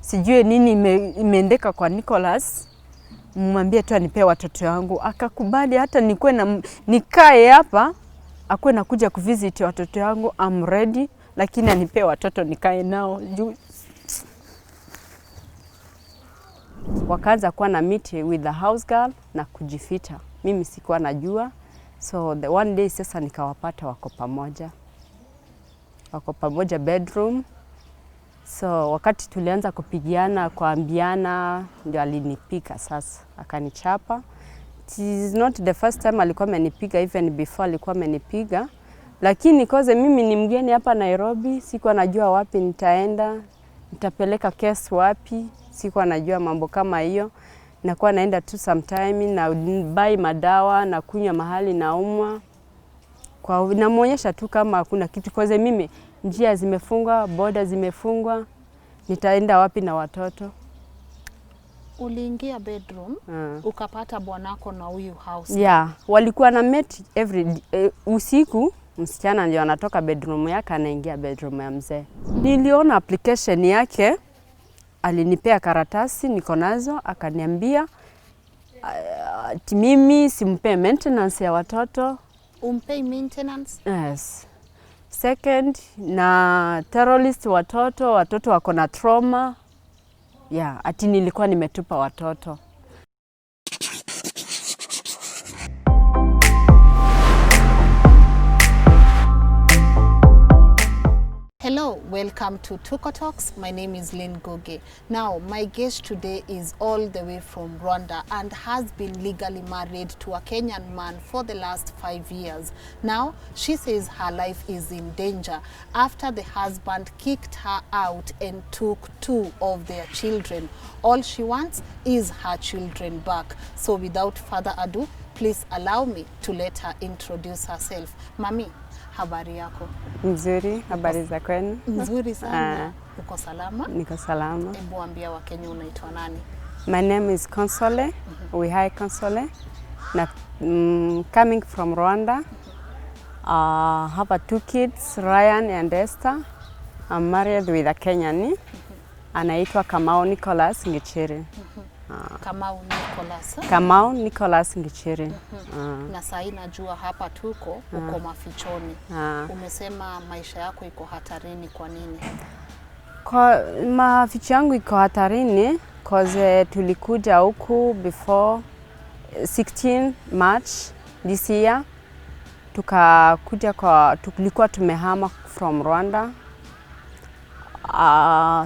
sijue nini imeendeka kwa Nicolas. Mwambie tu anipe watoto wangu. Akakubali hata nikae hapa, akuwe nakuja kuvisit watoto wangu. I'm ready, lakini anipe watoto nikae nao. Wakaanza kuwa na meet with the house girl na kujificha. Mimi sikuwa najua. So the one day sasa nikawapata wako pamoja bedroom. So wakati tulianza kupigiana, kuambiana, ndio alinipika sasa, akanichapa. It is not the first time alikuwa amenipiga, even before alikuwa amenipiga. Lakini koze mimi ni mgeni hapa Nairobi, sikuwa najua wapi nitaenda, nitapeleka kesi wapi, sikuwa najua mambo kama hiyo. Nakuwa naenda tu sometime na buy madawa na kunywa mahali naumwa. Kwa namuonyesha tu kama hakuna kitu, koze mimi njia zimefungwa, border zimefungwa, nitaenda wapi na watoto? Uliingia bedroom, ukapata bwanako na huyu house? Yeah, walikuwa na meet every usiku, msichana ndio anatoka bedroom yake anaingia bedroom ya mzee. Niliona application yake, alinipea karatasi niko nazo, akaniambia mimi simpe maintenance ya watoto. Umpay maintenance? Yes. Second, na terrorist watoto wako na trauma. Yeah, ati nilikuwa nimetupa watoto. Hello, welcome to Tuko Talks. My name is Lynn Goge. Now, my guest today is all the way from Rwanda and has been legally married to a Kenyan man for the last 5 years. Now, she says her life is in danger after the husband kicked her out and took 2 of their children. All she wants is her children back. So without further ado, please allow me to let her introduce herself. Mami, habari yako? Nzuri, habari za kwenu? Nzuri sana. Uko salama? Niko salama. Hebu ambia Wakenya unaitwa nani? My name is Consolee Uwihaye Consolee. Coming from Rwanda. Have 2 kids, Ryan and Esther. I'm married with a Kenyan. Anaitwa Kamau Nicolas Ngichiri. Kamau Nicolas Ngichiri. Na sasa najua hapa tuko uko mafichoni. Umesema maisha yako iko hatarini, kwa nini? Kwa maficho yangu iko hatarini cause tulikuja huku before 16 March this year. Tulikuwa tumehama from Rwanda.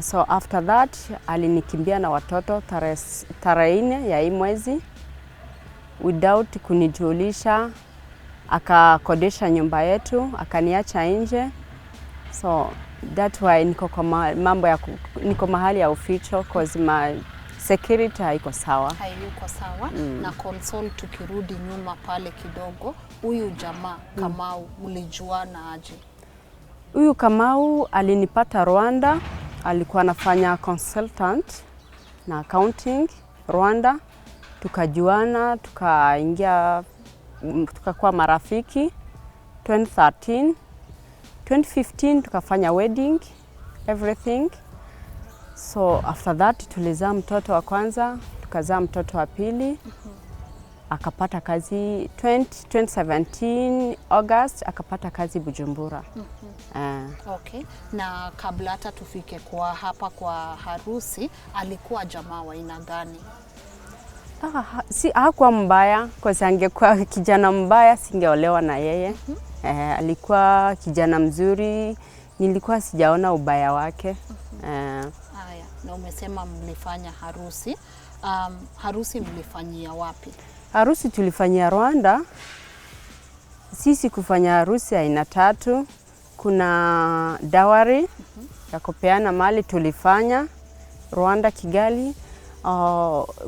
So after that alinikimbia na watoto tarehe 4 ya hii mwezi without kunijulisha. Akakodesha nyumba yetu, akaniacha nje. So that why niko mahali ya uficho cause my security haiko sawa. Haiko sawa. Na Consolee, tukirudi nyuma pale kidogo, huyu jamaa Kamau mlijuana aje? Huyu Kamau alinipata Rwanda, alikuwa anafanya consultant na accounting Rwanda. Tukajuana, tukakuwa marafiki 2013. 2015 tukafanya wedding, everything. So after that tulizaa mtoto wa kwanza, tukazaa mtoto wa pili. Akapata kazi 2017 August, akapata kazi Bujumbura. Okay. Na kabla hata tufike kwa hapa kwa harusi, alikuwa jamaa wa aina gani? Hakuwa mbaya, kwa sababu angekuwa kijana mbaya singeolewa na yeye. Alikuwa kijana mzuri, nilikuwa sijaona ubaya wake. Haya, na umesema mlifanya harusi. Harusi mlifanyia wapi? Harusi tulifanyia Rwanda. Sisi kufanya harusi aina 3. Kuna dowry ya kupeana mali tulifanya Rwanda, Kigali.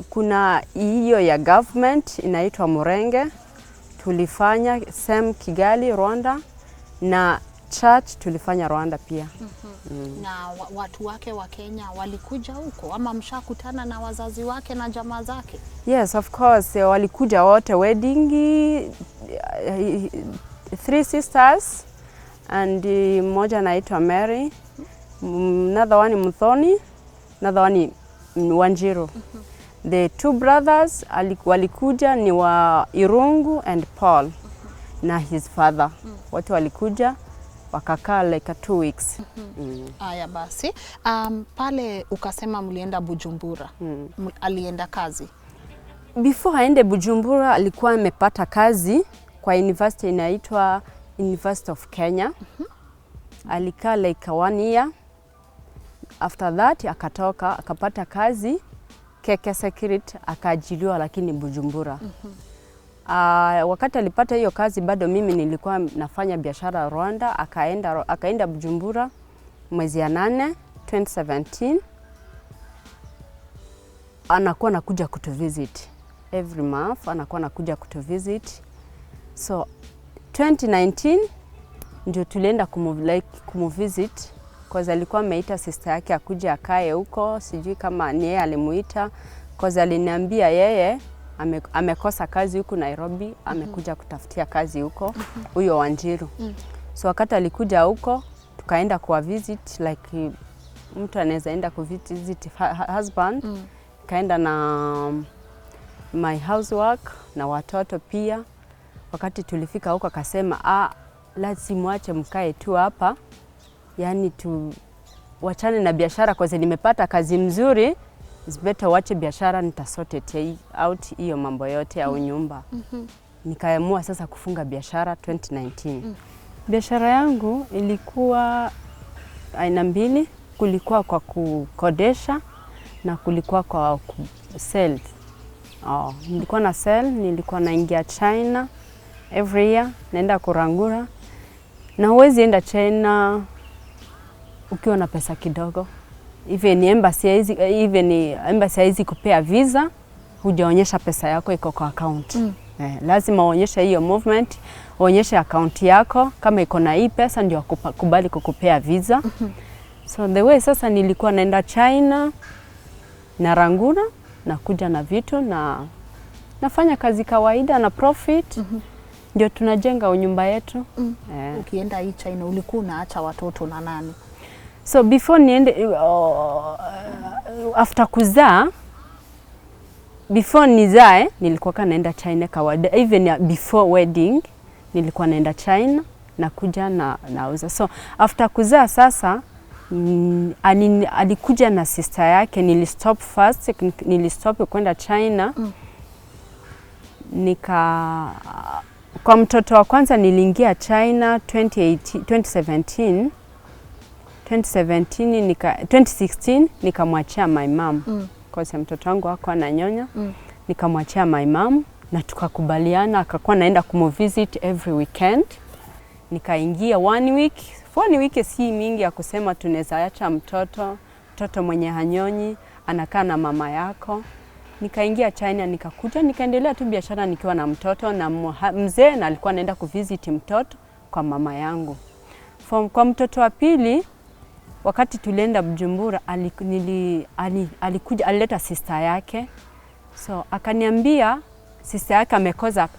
Kuna hiyo ya government inaitwa Murenge, tulifanya same Kigali Rwanda, na church tulifanya Rwanda pia. Na watu wake wa Kenya walikuja huko ama mshakutana na wazazi wake na jamaa zake? Yes, of course, walikuja wote wedding. 3 sisters and mmoja anaitwa Mary, another one Muthoni, another one ni Wanjiru. The two brothers walikuja ni wa Irungu and Paul na his father. Wote walikuja wakakaa like 2 weeks. Aya basi. Pale ukasema mlienda Bujumbura. Alienda kazi. Before aende Bujumbura alikuwa amepata kazi kwa university inaitwa University of Kenya. Alikaa like 1 year. After that akatoka akapata kazi Keke Security akaajiliwa lakini Bujumbura. Wakati alipata hiyo kazi bado mimi nilikuwa nafanya biashara Rwanda, akaenda Bujumbura mwezi ya 8 2017. Anakuwa nakuja kutuvisit every month, anakuwa nakuja kutuvisit. So 2019 ndio tulienda kumuvisit cause alikuwa ameita sister yake akuja akae huko, sijui kama ni yeye alimuita cause aliniambia yeye amekosa kazi huku Nairobi, amekuja kutafutia kazi huko huyo Wanjiru. So wakati alikuja huko tukaenda kwa visit like mtu anaweza enda ku visit husband. Kaenda na my housework na watoto pia. Wakati tulifika huko akasema lazima mwache mkae tu hapa, yani tu wachane na biashara kwa sababu nimepata kazi mzuri. It's better wache biashara, nitasorted out hiyo mambo yote au nyumba. Nikaamua sasa kufunga biashara 2019. Biashara yangu ilikuwa aina mbili, kulikuwa kwa kukodesha na kulikuwa kwa sell. Nilikuwa na sell, nilikuwa naingia China every year, naenda kurangura. Na huwezi enda China ukiwa na pesa kidogo. Even embassy hizi kupea visa, hujaonyesha pesa yako iko kwa account. Lazima uonyeshe hiyo movement, uonyeshe account yako, kama iko na hii pesa ndio kubali kukupea visa. So the way sasa nilikuwa naenda China na rangura na kuja na vitu na nafanya kazi kawaida na profit. Ndio tunajenga nyumba yetu. Ukienda hii China ulikuwa unaacha watoto na nani? So before niende after kuzaa, before nizae nilikuwa naenda China kawaida. Even before wedding nilikuwa naenda China na kuja na nauza. So after kuzaa sasa alikuja na sister yake, nilistop first, nilistop kwenda China. Kwa mtoto wa kwanza niliingia China 2017. 2016 nikamwachia my mom. Kwa sababu mtoto wangu hakuwa ananyonya. Nikamwachia my mom na tukakubaliana akakuwa naenda kumuvisit every weekend. Nikaingia 1 week. 1 week si mingi ya kusema tunaweza acha mtoto mwenye hanyonyi anakaa na mama yako. Nikaingia China nikakuja nikaendelea tu biashara nikiwa na mtoto na mzee, na alikuwa anaenda kuvisit mtoto kwa mama yangu. Kwa mtoto wa pili wakati tulienda Bujumbura alikuja alileta sister yake. So akaniambia sister yake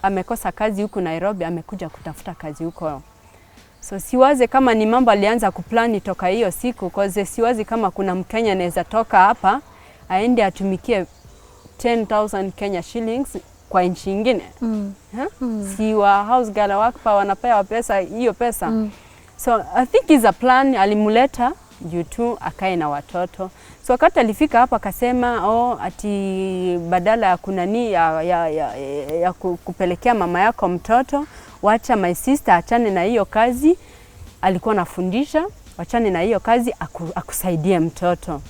amekosa kazi huku Nairobi, amekuja kutafuta kazi huko. So siwaze kama ni mambo alianza kuplani toka hiyo siku, cause siwazi kama kuna Mkenya anaweza toka hapa aende atumikie 10,000 Kenya shillings kwa nchi nyingine. Si wa house girl wako wanapewa pesa hiyo pesa. So I think is a plan alimuleta juu tu akae na watoto. So wakati alifika hapa akasema ati badala ya kunani ya kupelekea mama yako mtoto, wacha my sister achane na hiyo kazi alikuwa anafundisha, wachane na hiyo kazi akusaidie mtoto.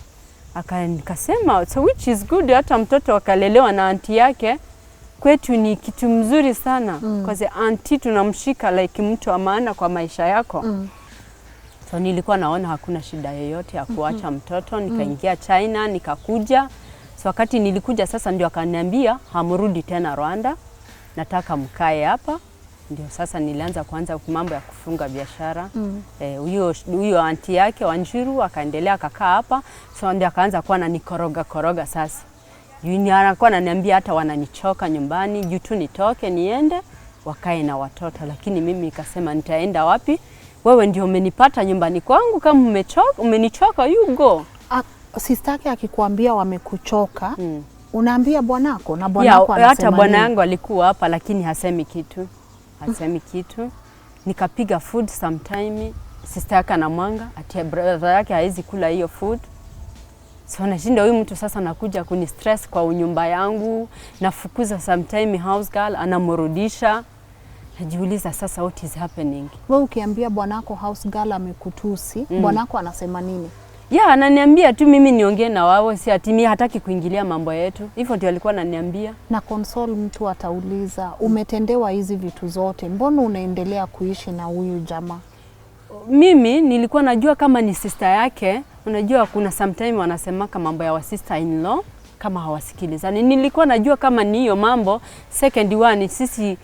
Nikasema so which is good, hata mtoto akalelewa na auntie yake. Kwetu ni kitu mzuri sana kwa sababu auntie tunamshika like mtu wa maana kwa maisha yako. So nilikuwa naona hakuna shida yoyote ya kuacha mtoto. Nikaingia China nikakuja. So wakati nilikuja sasa ndio akaniambia hamrudi tena Rwanda, nataka mkae hapa. Ndio sasa nilianza kuanza mambo ya kufunga biashara. Huyo auntie yake Wanjiru akaendelea akakaa hapa. So ndio akaanza kuwa ananikoroga sasa. Junior anakuwa ananiambia hata wananichoka nyumbani, juu tu nitoke niende wakae na watoto. Lakini mimi nikasema nitaenda wapi? Wewe ndio umenipata nyumbani kwangu, kama umenichoka you go. sistake akikuambia wamekuchoka, unaambia bwanako na bwanako anasema hata bwana yangu alikuwa hapa lakini hasemi kitu. Hasemi kitu. Nikapiga food sometime, sister yake anamwanga ati brother yake haizi kula hiyo food. So nashinda huyu mtu sasa nakuja kuni stress kwa unyumba yangu, nafukuza sometime house girl anamrudisha. Najiuliza sasa what is happening. Wewe ukiambia bwanako house girl amekutusi, bwanako anasema nini? Ananiambia tu mimi niongee na wao, si ati mimi hataki kuingilia mambo yetu. Hivyo ndio alikuwa ananiambia. Na Consolee mtu atauliza, umetendewa hizi vitu zote, mbona unaendelea kuishi na huyu jamaa? Mimi nilikuwa najua kama ni sister yake. Unajua kuna sometime wanasema kama mambo ya wa sister in law kama hawasikilizani. Nilikuwa najua kama ni hiyo mambo. Second one, sisi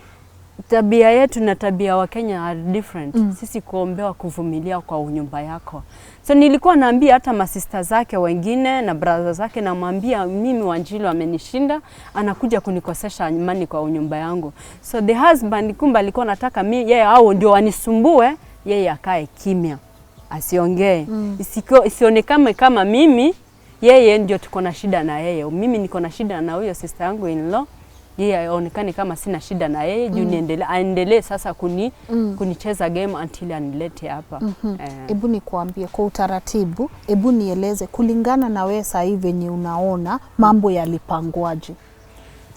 tabia yetu na tabia wa Kenya are different. Sisi kuombewa kuvumilia kwa unyumba yako. So nilikuwa naambia hata masista zake wengine na brother zake, namwambia mimi Wanjilo amenishinda, anakuja kunikosesha imani kwa unyumba yangu. So the husband kumbe alikuwa anataka mimi yeye hao ndio wanisumbue, yeye akae kimya. Asiongee. Isionekane kama mimi yeye ndio tuko na shida na yeye. Mimi niko na shida na huyo sister yangu in law. Yeye aonekane kama sina shida na yeye, juu aendelee sasa kunicheza game until anilete hapa. Hebu nikuambie kwa utaratibu, hebu nieleze kulingana na wewe sasa hivi venye unaona mambo yalipangwaje?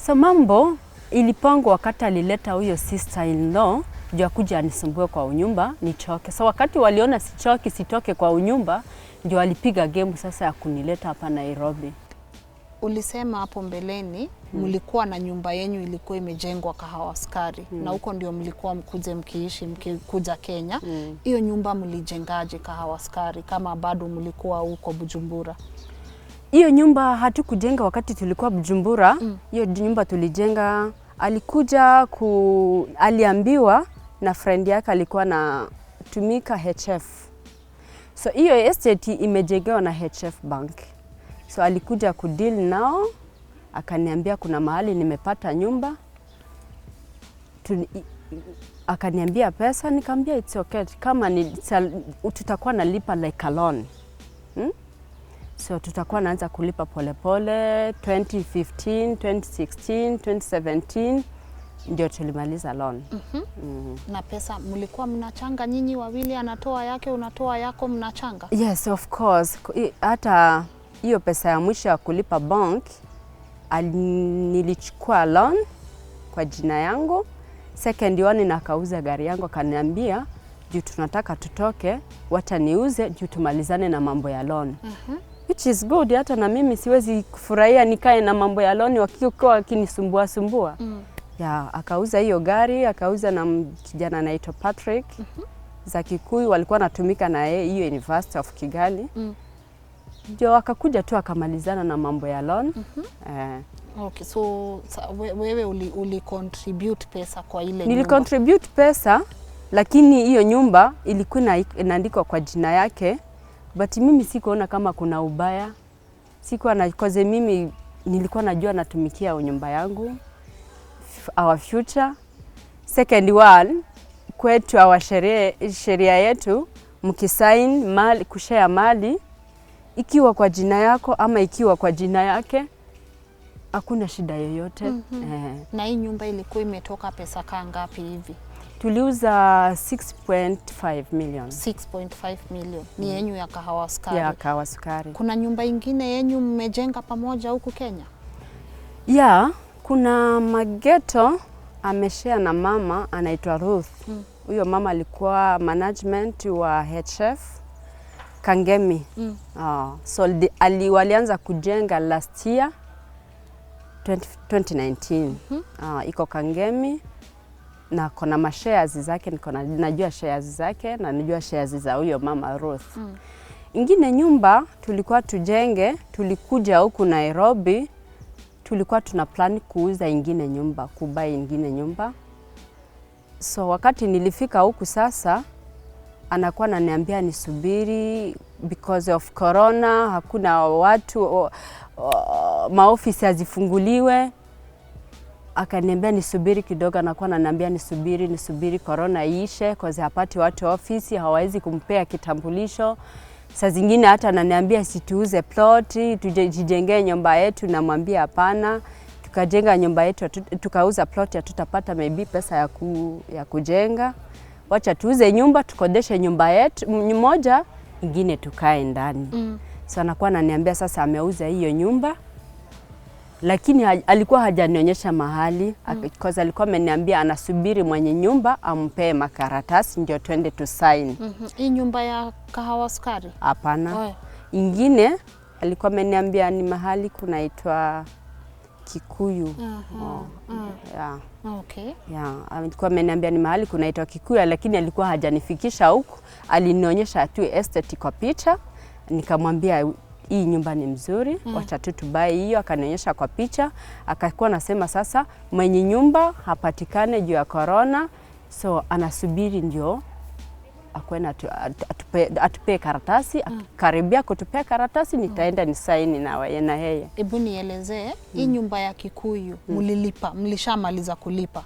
So mambo ilipangwa wakati alileta huyo sister in law, ndio akuja anisumbue kwa unyumba nichoke. So wakati waliona sitoke kwa unyumba, ndio alipiga game sasa ya kunileta hapa Nairobi. Ulisema hapo mbeleni mlikuwa na nyumba yenu ilikuwa imejengwa Kahawa Askari na huko ndio mlikuwa mkuje mkiishi mkikuja Kenya. Hiyo nyumba mlijengaje Kahawa Askari kama bado mlikuwa huko Bujumbura? Hiyo nyumba hatukujenga wakati tulikuwa Bujumbura. Hiyo nyumba tulijenga, aliambiwa na friend yake alikuwa na tumika HF. So hiyo estate imejengewa na HF Bank. So alikuja kudeal nao, akaniambia kuna mahali nimepata nyumba. Akaniambia pesa, nikamwambia it's okay. Kama tutakuwa nalipa like a loan. So tutakuwa naanza kulipa polepole 2015, 2016, 2017 ndio tulimaliza loan. Na pesa mlikuwa mnachanga nyinyi wawili, anatoa yake unatoa yako, mnachanga? Yes, of course. Hata hiyo pesa ya mwisho ya kulipa bank nilichukua loan kwa jina yangu. Second one nakauza gari yangu, akaniambia juu tunataka tutoke, wacha niuze juu tumalizane na mambo ya loan. Which is good, hata na mimi siwezi kufurahia nikae na mambo ya loan wakikuwa wakinisumbua. Akauza hiyo gari, akauza na kijana anaitwa Patrick. Za Kikuyu walikuwa natumika na yeye hiyo University of Kigali. Ndio akakuja tu akamalizana na mambo ya loan. Okay, so wewe uli contribute pesa kwa ile nyumba? Nili contribute pesa, lakini hiyo nyumba ilikuwa inaandikwa kwa jina yake. But mimi sikuona kama kuna ubaya. Sikuwa na cause mimi nilikuwa najua natumikia nyumba yangu, our future. Second one, kwetu our sheria yetu, mkisign mali kushare mali ikiwa kwa jina yako ama ikiwa kwa jina yake, hakuna shida yoyote. Na hii nyumba ilikuwa imetoka pesa ngapi hivi? Tuliuza 6.5 million. 6.5 million. Ni yenyu ya Kahawa Askari? Ya Kahawa Askari. Kuna nyumba ingine yenyu mmejenga pamoja huku Kenya? Kuna mageto ameshare na mama anaitwa Ruth. Huyo mama alikuwa management wa HF Kangemi. So walianza kujenga last year 2019. Iko Kangemi na kuna mashares zake, najua shares zake na najua shares za huyo mama Ruth. Ingine nyumba tulikuwa tujenge, tulikuja huku Nairobi, tulikuwa tuna plan kuuza ingine nyumba, kubai ingine nyumba. So wakati nilifika huku sasa, anakuwa ananiambia nisubiri because of corona, hakuna watu, maofisi hazifunguliwe. Akaniambia nisubiri kidogo, anakuwa ananiambia nisubiri corona iishe cause hapati watu ofisi, hawawezi kumpea kitambulisho. Saa zingine hata ananiambia situuze ploti, tujijengee nyumba yetu, namwambia hapana. Tukajenga nyumba yetu, tukauza ploti, hatutapata maybe pesa ya kujenga. Wacha tuuze nyumba, tukodeshe nyumba yetu moja, ingine tukae ndani. So anakuwa ananiambia sasa ameuza hiyo nyumba. Lakini alikuwa hajanionyesha mahali, because alikuwa ameniambia anasubiri mwenye nyumba ampee makaratasi ndio twende tu sign. Hii nyumba ya kahawa sukari? Hapana. Ingine alikuwa ameniambia ni mahali kunaitwa Kikuyu. Yeah. Okay. Yeah, alikuwa ameniambia ni mahali kunaitwa Kikuyu, lakini alikuwa hajanifikisha huko. Alinionyesha tu estate kwa picha. Nikamwambia hii nyumba ni mzuri, wacha tu tubae hiyo. Akanionyesha kwa picha, akakuwa anasema sasa mwenye nyumba hapatikane juu ya corona, so anasubiri ndio akwenda atupe karatasi. Karibia kutupea karatasi, nitaenda ni saini na yeye. Hebu nielezee hii nyumba ya Kikuyu mlilipa, mlishamaliza kulipa?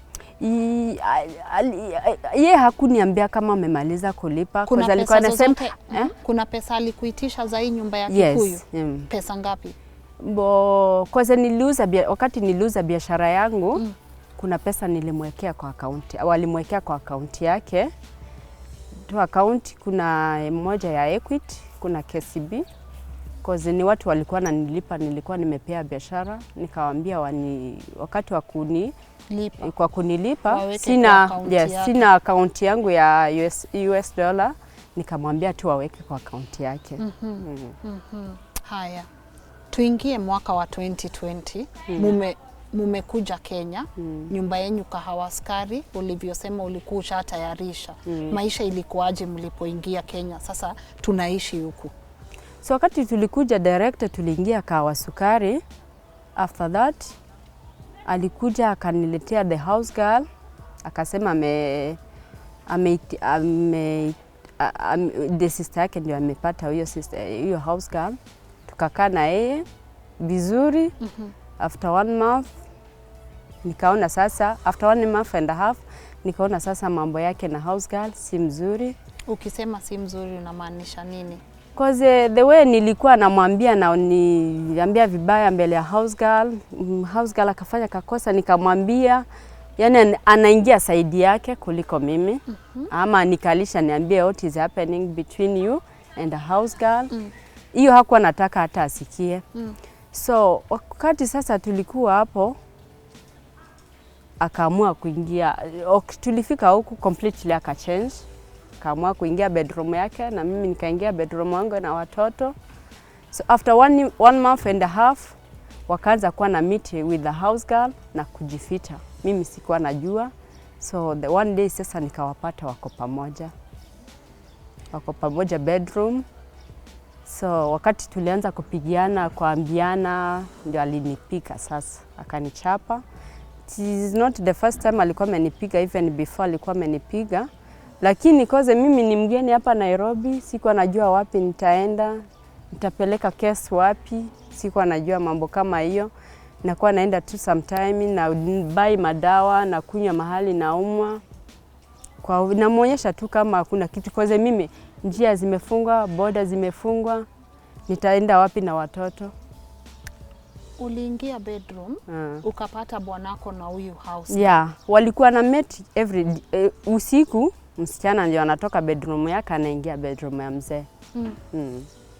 Yeye hakuniambia kama amemaliza kulipa. Kuna alikuwa anasema kuna pesa alikuitisha za hii nyumba ya Kikuyu? Yes. Pesa ngapi? Kwanza wakati niliuza biashara yangu, kuna pesa nilimwekea kwa akaunti. Walimwekea kwa akaunti yake. Tu akaunti kuna moja ya Equity, kuna KCB. Cause ni watu walikuwa wananilipa, nilikuwa nimepea biashara, nikawaambia wakati wa kunilipa sina akaunti yangu ya US dollar, nikamwambia tu waweke kwa akaunti yake. Haya. Tuingie mwaka wa 2020. Mumekuja Kenya, nyumba yenu kahawa sukari, ulivyosema ulikuwa ushatayarisha. Maisha ilikuwaje mlipoingia Kenya? Sasa tunaishi huku. So wakati tulikuja direct tuliingia kahawa sukari. After that alikuja akaniletea the house girl, akasema the sister yake ndio amepata hiyo house girl. Tukakaa na yeye vizuri. After 1 month nikaona sasa, after 1 month and a half nikaona sasa mambo yake na house girl si mzuri. Ukisema si mzuri unamaanisha nini? Cause the way nilikuwa namwambia na niambia vibaya mbele ya house girl akafanya kakosa, nikamwambia yani anaingia saidi yake kuliko mimi. Ama nikalisha niambie what is happening between you and the house girl. Hiyo hakuwa nataka hata asikie. So wakati sasa tulikuwa hapo, akaamua kuingia, tulifika huku completely akachange. Akaamua kuingia bedroom yake na mimi nikaingia bedroom wangu na watoto. So after one month and a half wakaanza kuwa na meet with the house girl na kujificha. Mimi sikuwa najua. So the one day sasa nikawapata wako pamoja bedroom. So wakati tulianza kupigiana kuambiana, ndio alinipika sasa, akanichapa. It is not the first time alikuwa amenipiga, even before alikuwa amenipiga. Lakini cause mimi ni mgeni hapa Nairobi, sikuwa najua wapi nitaenda, nitapeleka case wapi, sikuwa najua mambo kama hiyo. Nakuwa naenda tu sometime na buy madawa na kunywa mahali naumwa. Kwa namuonyesha tu kama hakuna kitu, cause mimi njia zimefungwa, border zimefungwa, nitaenda wapi na watoto? Uliingia bedroom, ukapata bwanako na huyu house. Yeah, walikuwa na meet usiku, msichana ndio anatoka bedroom yake anaingia bedroom ya mzee.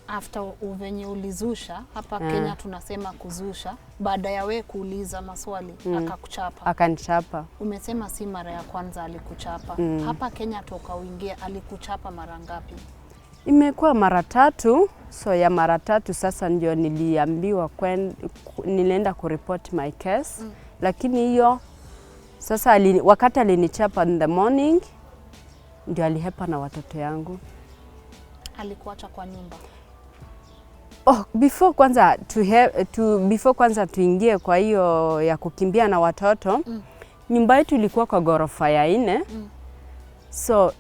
After uvenye ulizusha, hapa Kenya tunasema kuzusha, baada ya wewe kuuliza maswali, akakuchapa. Akanichapa. Umesema si mara ya kwanza alikuchapa. Hapa Kenya toka uingie alikuchapa mara ngapi? Imekuwa mara 3. So ya mara 3 sasa ndio niliambiwa nilienda kureport my case. Lakini hiyo sasa wakati alinichapa in the morning ndio alihepa na watoto yangu. Alikuacha kwa nyumba? Before kwanza tuingie kwa hiyo ya kukimbia na watoto, nyumba yetu ilikuwa kwa ghorofa ya 4. So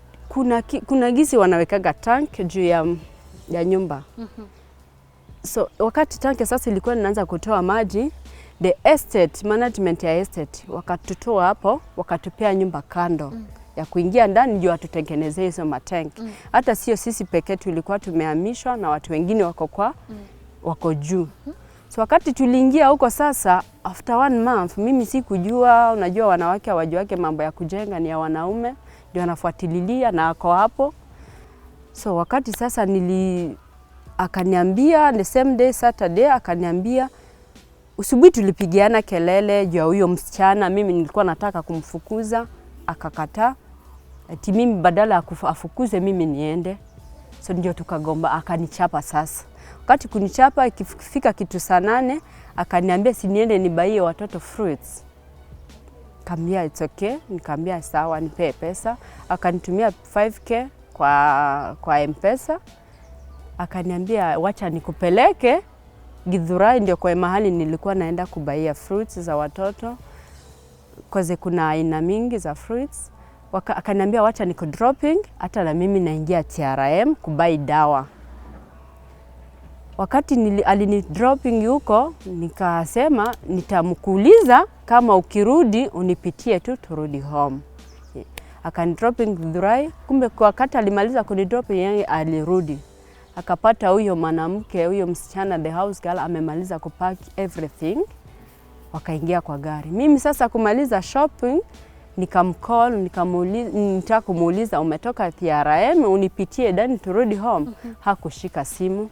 kuna gisi wanawekaga tank juu ya nyumba. So wakati tank sasa ilikuwa inaanza kutoa maji, the estate management ya estate wakatutoa hapo, wakatupea nyumba kando. ya kuingia ndani ndio atutengenezee hizo matanki. Hata sio sisi pekee tulikuwa tumehamishwa na watu wengine wako juu. So wakati tuliingia huko sasa, after 1 month, mimi sikujua, unajua wanawake hawajuake mambo ya kujenga, ni ya wanaume ndio wanafuatililia na ako hapo. So wakati sasa akaniambia the same day Saturday, akaniambia usubuhi tulipigiana kelele juu ya huyo msichana, mimi nilikuwa nataka kumfukuza, akakataa. Ati mimi badala ya afukuze mimi niende. So ndio tukagomba, akanichapa sasa. Wakati kunichapa ikifika kitu saa 8, akaniambia si niende nibaie watoto fruits. Nikamwambia it's okay, nikamwambia sawa nipe pesa. Akanitumia 5k kwa M-Pesa. Akaniambia wacha nikupeleke Githurai, ndio kwa mahali nilikuwa naenda kubaia fruits za watoto. Koze kuna aina mingi za fruits. Akaniambia wacha niko dropping, hata na mimi naingia TRM kubai dawa. Wakati alini dropping huko, nikasema nitamkuuliza kama ukirudi unipitie tu turudi home. Akani dropping Githurai, kumbe kwa wakati alimaliza kunidrop yeye alirudi. Akapata huyo mwanamke, huyo msichana, the house girl, amemaliza kupack everything. Wakaingia kwa gari. Mimi sasa kumaliza shopping, nikamcall, nitaka kumuuliza umetoka TRM unipitie ndani turudi home. Hakushika simu.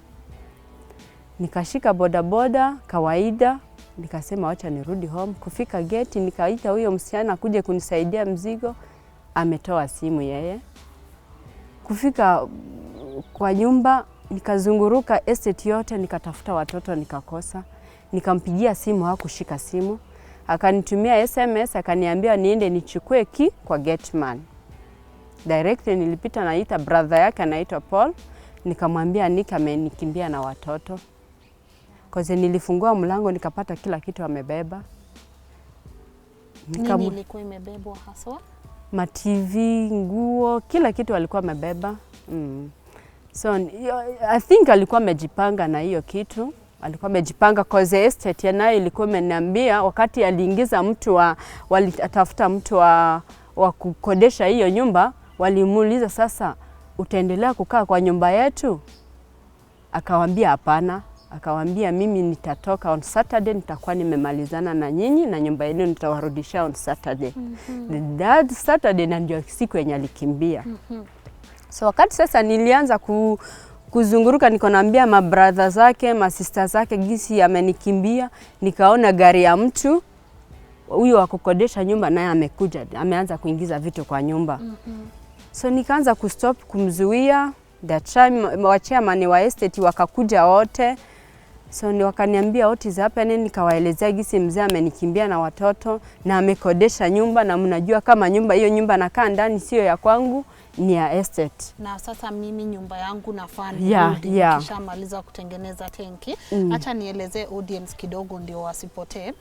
Nikashika bodaboda kawaida, nikasema wacha nirudi home. Kufika gate nikaita huyo msichana kuja kunisaidia mzigo, ametoa simu yeye. Kufika kwa nyumba nikazunguruka estate yote, nikatafuta watoto nikakosa. Nikampigia simu, hakushika simu. Akanitumia SMS, akaniambia niende nichukue key kwa gateman. Direct nilipita naita brother yake anaitwa Paul, nikamwambia Nika amenikimbia na watoto. Koze nilifungua mlango nikapata kila kitu amebeba. Nini ilikuwa imebebwa haswa? Ma TV, nguo, kila kitu alikuwa amebeba. So I think alikuwa amejipanga na hiyo kitu. Alikuwa amejipanga koze estate nayo ilikuwa imeniambia wakati aliingiza mtu walitafuta mtu wa kukodesha hiyo nyumba, walimuuliza sasa utaendelea kukaa kwa nyumba yetu? Akawaambia hapana. Akawaambia mimi nitatoka on Saturday, nitakuwa nimemalizana na nyinyi na nyumba yenu nitawarudisha on Saturday. That Saturday na ndio siku yenye alikimbia. So wakati sasa nilianza kuzunguruka, niko naambia ma brother zake, ma sister zake gisi amenikimbia, nikaona gari ya mtu huyo wa kukodesha nyumba naye amekuja, ameanza kuingiza vitu kwa nyumba. So nikaanza kustop kumzuia. The chairman wa estate wakakuja wote. So ni wakaniambia what is happening, nikawaelezea gisi mzee amenikimbia na watoto na amekodesha nyumba, na mnajua kama hiyo nyumba nakaa ndani sio ya kwangu, ni ya estate. Na sasa mimi nyumba yangu nafaa kisha maliza kutengeneza tenki. Acha nielezee audience kidogo ndio wasipotee.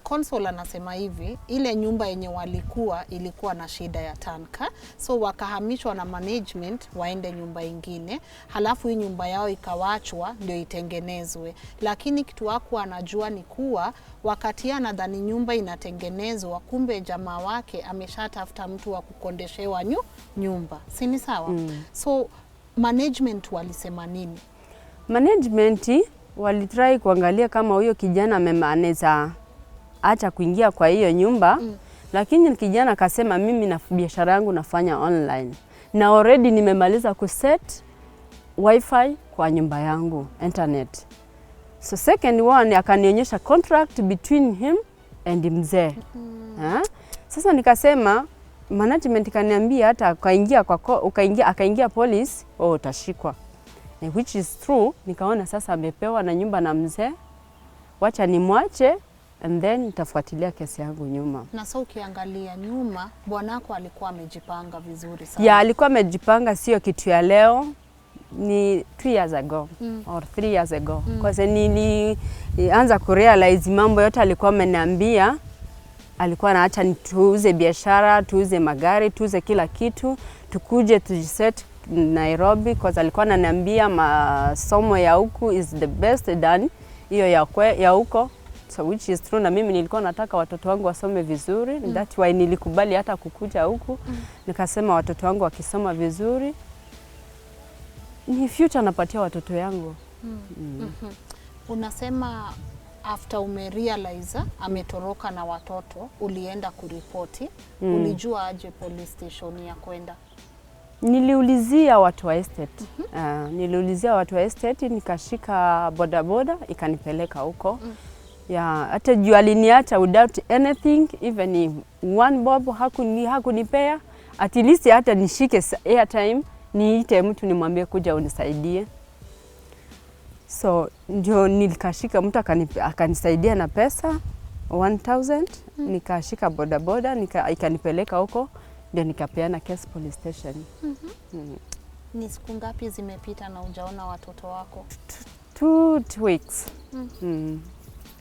Consolee anasema hivi, ile nyumba yenye walikuwa ilikuwa na shida ya tanka. So wakahamishwa na management waende nyumba ingine. Halafu hii nyumba yao ikawachwa ndio itengenezwe. Lakini kitu wako anajua ni kuwa wakati anadhani nyumba inatengenezwa, kumbe jamaa wake ameshatafuta mtu wa kukondeshewa nyumba. Si ni sawa? So management walisema nini? Management walitry kuangalia kama huyo kijana anaweza acha kuingia kwa hiyo nyumba. Lakini kijana akasema mimi na biashara yangu nafanya online. Na already nimemaliza kuset wifi kwa nyumba yangu, internet. So second one akanionyesha contract between him and mzee. Sasa nikasema management kaniambia hata akaingia police utashikwa. Which is true. Nikaona sasa amepewa na nyumba na mzee, wacha nimwache and then nitafuatilia kesi yangu nyuma. Na sasa ukiangalia nyuma, bwanako alikuwa amejipanga vizuri sana. Alikuwa amejipanga, sio kitu ya leo. Ni 2 years ago or 3 years ago. Kwa sababu nilianza kurealize mambo yote alikuwa ameniambia. Alikuwa anaacha tuuze biashara, tuuze magari, tuuze kila kitu, tukuje tujiset Nairobi, kwa sababu alikuwa ananiambia masomo ya huku is the best than hiyo ya huko. so which is true, na mimi nilikuwa nataka watoto wangu wasome vizuri. That's why nilikubali hata kukuja huku. Nikasema watoto wangu wakisoma vizuri ni future napatia watoto yangu. Unasema after umerealize ametoroka na watoto ulienda kuripoti, ulijua aje police station ya kwenda? Niliulizia watu wa estate. Niliulizia watu wa estate, nikashika bodaboda ikanipeleka huko. Hata juu aliniacha without anything, even if one bob hakunipea, at least hata nishike airtime, niite mtu nimwambie kuja unisaidie. So ndio nilikashika mtu akanisaidia na pesa 1000, nikashika bodaboda ikanipeleka huko, ndio nikapeana case police station. Ni siku ngapi zimepita na hujaona watoto wako? 2 weeks.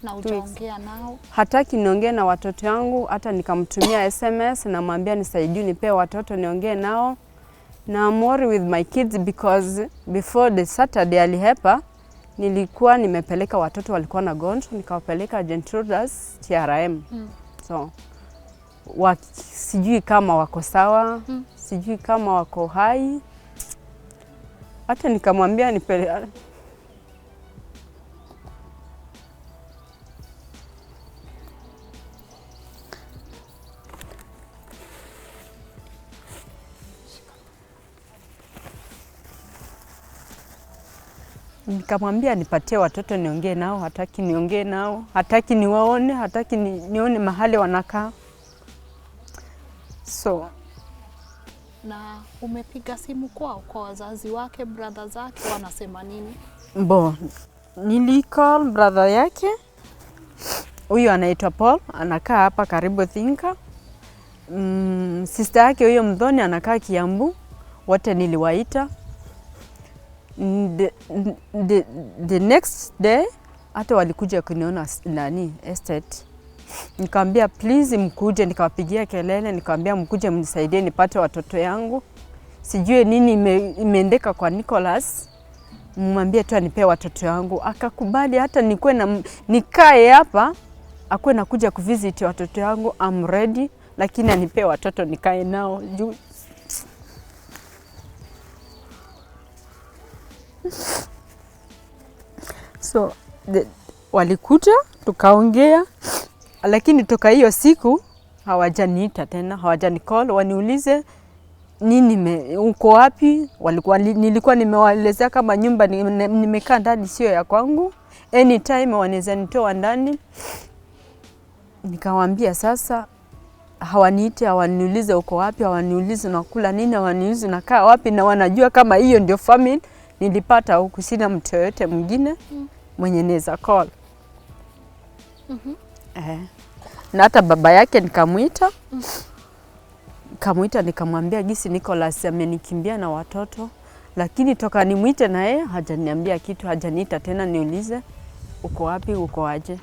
Na hujaongea nao? Hataki niongee na watoto wangu, hata nikamtumia SMS na mwambia nisaidie nipe watoto niongee nao. Na I'm worried with my kids because before the Saturday alihepa, nilikuwa nimepeleka watoto walikuwa na gonjwa, nikawapeleka Githurai TRM. So sijui kama wako sawa, sijui kama wako hai. Hata nikamwambia nikamwambia nipatie watoto niongee nao, hataki niongee nao, hataki niwaone, hataki nione mahali wanakaa. So na umepiga simu kwa wazazi wake, brother zake, wanasema nini? Nilicall brother yake, huyo anaitwa Paul, anakaa hapa karibu Thinka. Sister yake huyo Mdhoni anakaa Kiambu, wote niliwaita. The next day hata walikuja kuniona estate. Nikamwambia please mkuje, nikawapigia kelele, nikamwambia mkuje mnisaidie nipate watoto yangu. Sijue nini imeendeka kwa Nicolas. Mwambie tu anipe watoto yangu. Akakubali hata nikae hapa, akwe nakuja kuvisit watoto yangu. I'm ready, lakini anipe watoto nikae nao. So walikuja tukaongea, lakini toka hiyo siku hawajaniita tena, hawajanicall waniulize nini uko wapi. Nilikuwa nimewaelezea kama nyumba nimekaa ndani sio ya kwangu, anytime wanaweza nitoa ndani. Nikawaambia sasa hawaniite, hawaniulize uko wapi, hawaniulize nakula nini, hawaniulize nakaa wapi, na wanajua kama hiyo ndio family nilipata huku, sina mtu yote mwingine mwenye naweza call. Na hata baba yake nikamuita. Nikamwambia gisi Nicolas amenikimbia na watoto, lakini toka nimuite na yeye hajaniambia kitu, hajaniita tena niulize uko wapi, uko aje.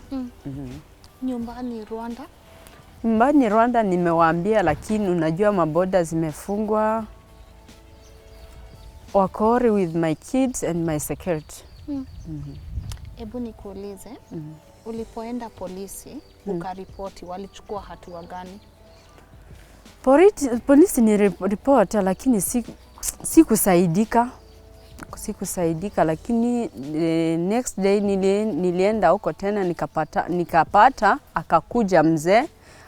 Nyumbani Rwanda? Nyumbani Rwanda nimewaambia, lakini unajua maboda zimefungwa. Wakori with my kids and my security. Ebu nikuulize, ulipoenda polisi ukaripoti, walichukua hatua gani? Polisi ni report, lakini sikusaidika. Lakini next day nilienda huko tena nikapata akakuja mzee,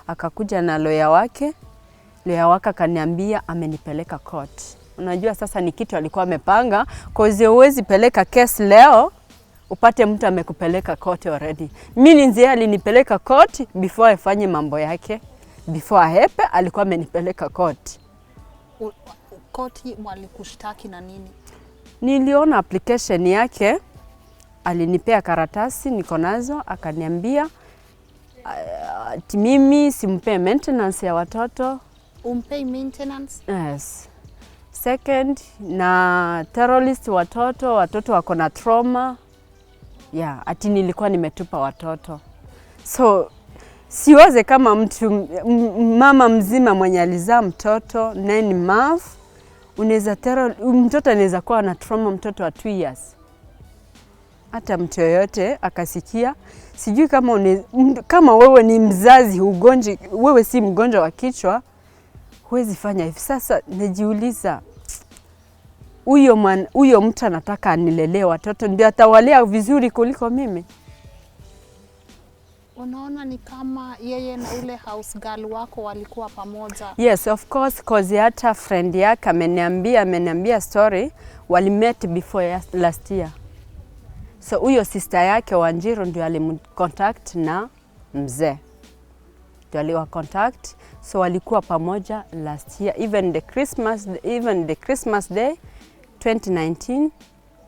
akakuja na lawyer wake. Lawyer wake akaniambia amenipeleka court. Unajua sasa ni kitu alikuwa amepanga, cause huwezi peleka case leo upate mtu amekupeleka court already. Mimi nzee alinipeleka court before afanye mambo yake. Before ahepe alikuwa amenipeleka court. Court walikushtaki na nini? Niliona application yake, alinipea karatasi niko nazo, akaniambia mimi simpe maintenance ya watoto. Umpei maintenance? Yes. Second, na terrorist watoto wako na trauma. Ati nilikuwa nimetupa watoto. So siwaze kama mama mzima mwenye alizaa mtoto 9 months, mtoto anaweza kuwa na trauma, mtoto wa 2 years. hata mtu yoyote akasikia. Sijui kama wewe ni mzazi ugonji, wewe si mgonjwa wa kichwa, huwezi fanya hivi. Sasa najiuliza, huyo mtu anataka anilelee watoto ndio atawalea vizuri kuliko mimi? Unaona ni kama yeye na ule house girl wako walikuwa pamoja? Yes, of course, cause hata friend yake ameniambia story, wali met before last year. So huyo sister yake Wanjiru ndio alimcontact na mzee. Ndio aliwa contact, so walikuwa pamoja last year, even the Christmas day 2019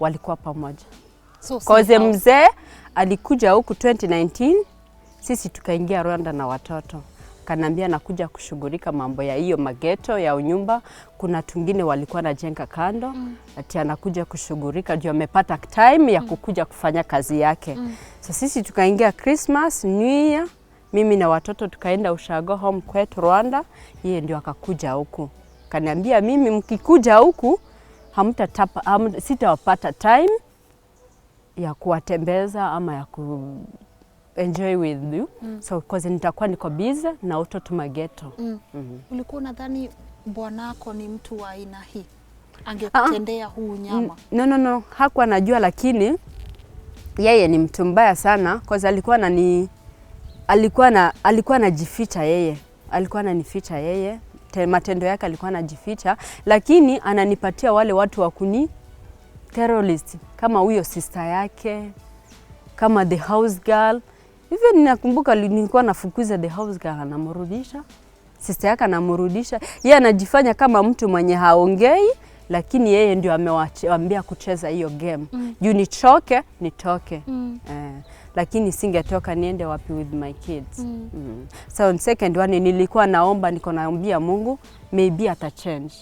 walikuwa pamoja. So cause mzee alikuja huku 2019, sisi tukaingia Rwanda na watoto. Kanambia nakuja kushughulika mambo ya hiyo mageto ya unyumba. Kuna tungine walikuwa na jenga kando. Ati anakuja kushughulika juu amepata time ya kukuja kufanya kazi yake. So sisi tukaingia Christmas, New Year. Mimi na watoto tukaenda ushago home kwetu Rwanda. Yeye ndio akakuja huku. Kanambia mimi mkikuja huku sitawapata time ya kuwatembeza ama ya enjoy with you. So cause nitakuwa niko busy na watoto mageto. Ulikuwa unadhani bwanako ni mtu wa aina hii? Angekutendea huu nyama? No, hakuwa anajua, lakini yeye ni mtu mbaya sana cause alikuwa anajificha yeye. Alikuwa ananificha yeye. Matendo yake alikuwa anajificha, lakini ananipatia wale watu wa terrorist kama huyo sister yake, kama the house girl. Even nakumbuka nilikuwa nafukuza the house girl, anamrudisha. Sister yake anamrudisha. Yeye anajifanya kama mtu mwenye haongei, lakini yeye ndio amewaambia kucheza hiyo game. Juu nitoke. Lakini singetoka niende wapi with my kids. So second one nilikuwa naambia Mungu maybe ata change.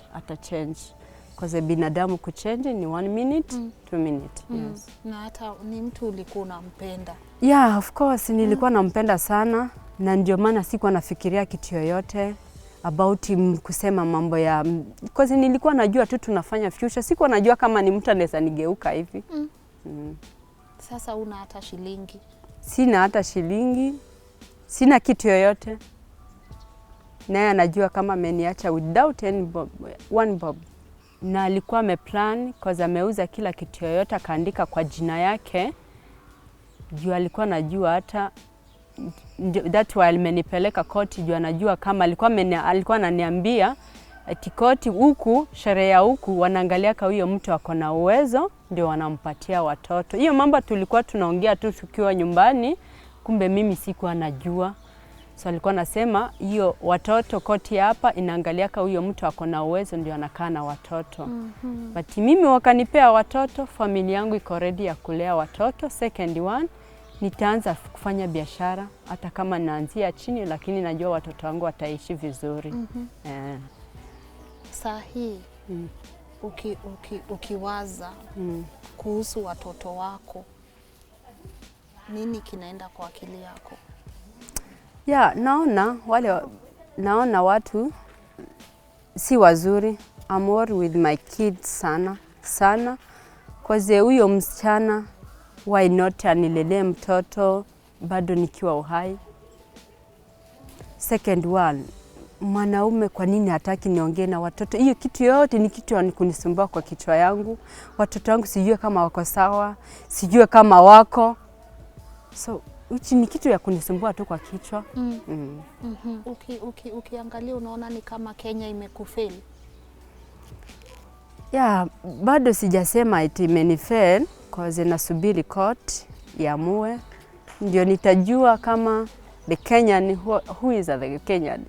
Because binadamu kuchange ni 1 minute, 2 minute. Yes. Na hata ni mtu ulikuwa unampenda? Yeah, of course nilikuwa nampenda sana, na ndio maana sikuwa nafikiria kitu yoyote about him, kusema mambo ya because nilikuwa najua tu tunafanya future. Sikuwa najua kama ni mtu anaweza nigeuka hivi. Sasa una hata shilingi? Sina hata shilingi. Sina kitu yoyote. Naye anajua kama ameniacha without one bob. Na alikuwa ameplan cause ameuza kila kitu yoyote, akaandika kwa jina yake. Juu alikuwa anajua hata that why amenipeleka koti, juu anajua kama alikuwa ananiambia ati koti huku, sherehe ya huku wanaangalia kama huyo mtu ako na uwezo ndio wanampatia watoto. Hiyo mambo tulikuwa tunaongea tu tukiwa nyumbani, kumbe mimi sikuwa najua. So alikuwa anasema hiyo watoto koti hapa inaangalia kama huyo mtu ako na uwezo ndio anakaa na watoto. But mimi wakanipea watoto, familia yangu iko ready ya kulea watoto. Second one, nitaanza kufanya biashara hata kama naanzia chini, lakini najua watoto wangu wataishi vizuri. Sahi, ukiwaza kuhusu watoto wako, nini kinaenda kwa akili yako? Yeah, naona watu si wazuri. I'm worried with my kids sana. Cause huyo msichana, why not anilelee mtoto bado nikiwa uhai? Second one, mwanaume kwa nini hataki niongee na watoto? Hiyo kitu yote ni kitu kunisumbua kwa kichwa yangu. Watoto wangu sijue kama wako sawa, sijue kama wako. So uchi ni kitu ya kunisumbua tu kwa kichwa. Ukiangalia unaona ni kama Kenya imekufail? Yeah, bado sijasema iti imenifail cause nasubiri court iamue ndio nitajua kama the Kenyan who is the Kenyan,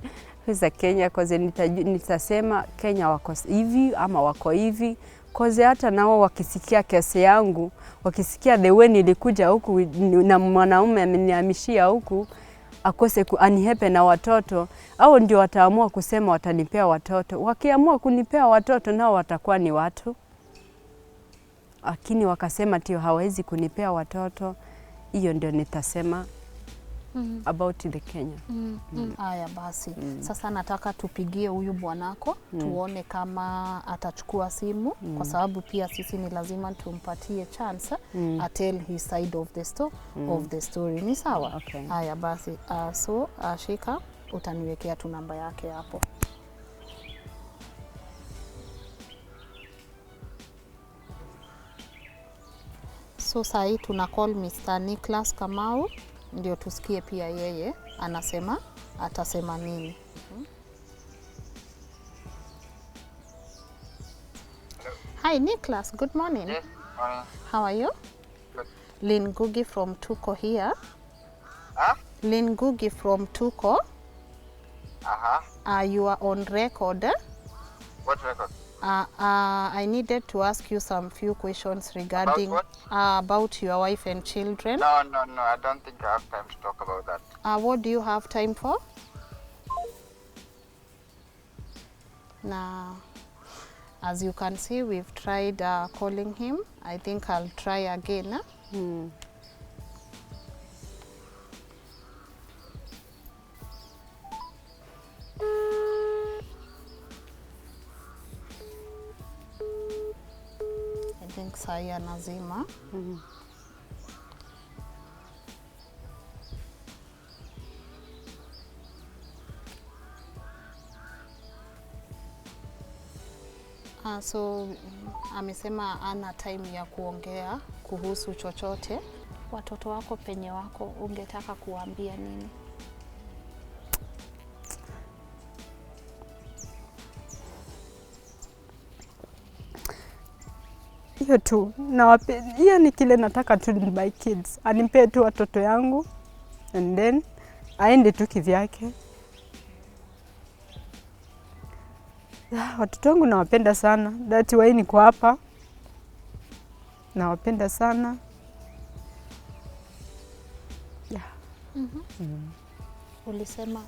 who is a Kenya, cause nitasema Kenya wako hivi ama wako hivi. Cause hata nao wakisikia kesi yangu, wakisikia the way nilikuja huku na mwanaume amenihamishia huku akose anihepe na watoto, au ndio wataamua kusema watanipea watoto. Wakiamua kunipea watoto nao watakuwa ni watu. Lakini wakasema tio hawezi kunipea watoto, hiyo ndio nitasema about the Kenya. Aya basi. Sasa nataka tupigie huyu bwanako tuone kama atachukua simu kwa sababu pia sisi ni lazima tumpatie chance tell his side of the story. Ni sawa? Okay. Aya basi. So shika utaniwekea tu namba yake hapo. So sahi tuna call Mr. Nicolas Kamau ndio tusikie pia yeye atasema nini. Hi Nicolas, good morning. Yes, morning. How are you? Good. Lynn Ngugi from Tuko here. Huh? Lynn Ngugi from Tuko. You are on record. What record? I needed to ask you some few questions regarding about your wife and children. No, I don't think I have time to talk about that. What do you have time for? Now, as you can see, we've tried calling him. I think I'll try again. I think Saya Nazima. So amesema ana time ya kuongea kuhusu chochote. Watoto wako penye wako ungetaka kuambia nini? Hiyo tu. Hiyo ni kile nataka tu ni my kids. Anipee tu watoto yangu and then aende tu kivyake. Watoto wangu nawapenda sana. That's why niko hapa. Nawapenda sana. Ulisema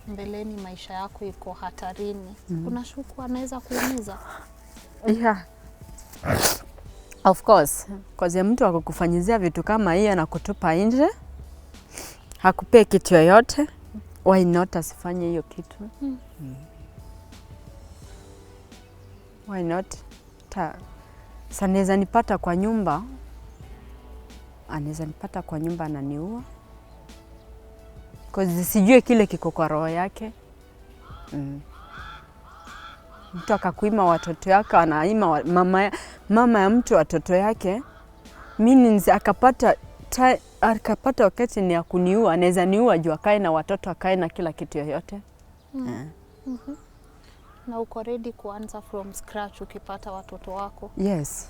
mbeleni maisha yako iko hatarini. Unashuku anaweza kuumiza? Yeah. Of course. Kwa mtu akukufanyizia vitu kama hii na kutupa nje, hakupee kitu yoyote, why not asifanye hiyo kitu? Why not? Sanaweza nipata kwa nyumba, anaweza nipata kwa nyumba ananiua. Kwa sijue kile kiko kwa roho yake. Mtu akakuima watoto yake, anaima mama ya mtu watoto yake, means akapata wakati ni ya kuniua, anaweza niua juu akae na watoto, akae na kila kitu yoyote. Na uko ready kuanza from scratch ukipata watoto wako? Yes.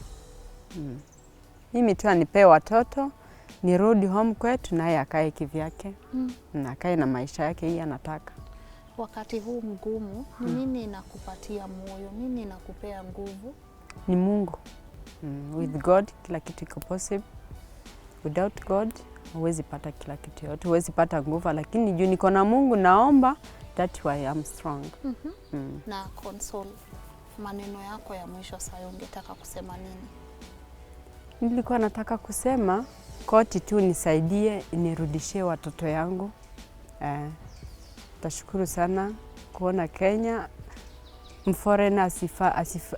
Mimi tu anipee watoto, nirudi home kwetu naye akae kivyake. Na akae na maisha yake hii anataka. Wakati huu mgumu, ni nini inakupatia moyo? Nini inakupea nguvu? Ni Mungu. With God kila kitu iko possible. Without God huwezi pata kila kitu yote, huwezi pata nguvu, lakini juu niko na Mungu naomba, that's why I'm strong. Na Consolee, maneno yako ya mwisho sasa ungetaka kusema nini? Nilikuwa nataka kusema koti tu nisaidie nirudishie watoto yangu. Tashukuru sana kuona Kenya mforeigner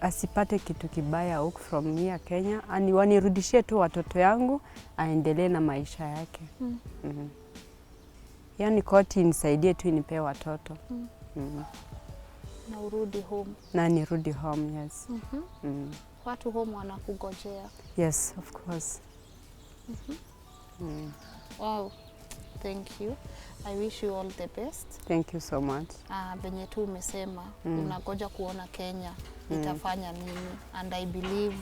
asipate kitu kibaya huko from here Kenya, ani wanirudishie tu watoto yangu aendelee na maisha yake. Yani koti nisaidie tu nipe watoto. Na urudi home. Na nirudi home, yes. Watu home wanakugojea. Yes, of course. Wow. Thank you. I wish you all the best. Thank you so much. Venye tu umesema unagoja kuona Kenya itafanya nini, and I believe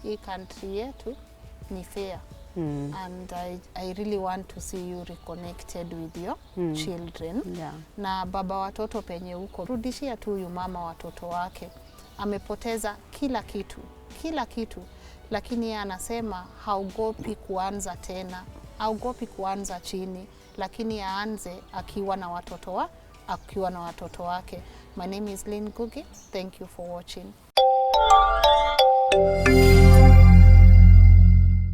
hii country yetu ni fair. And I really want to see you reconnected with your children. Yeah. Na baba watoto penye huko, rudishia tu huyu mama watoto wake. Amepoteza kila kitu, lakini yeye anasema haogopi kuanza tena, haogopi kuanza chini, lakini aanze akiwa na watoto wake. My name is Lynn Ngugi. Thank you for watching.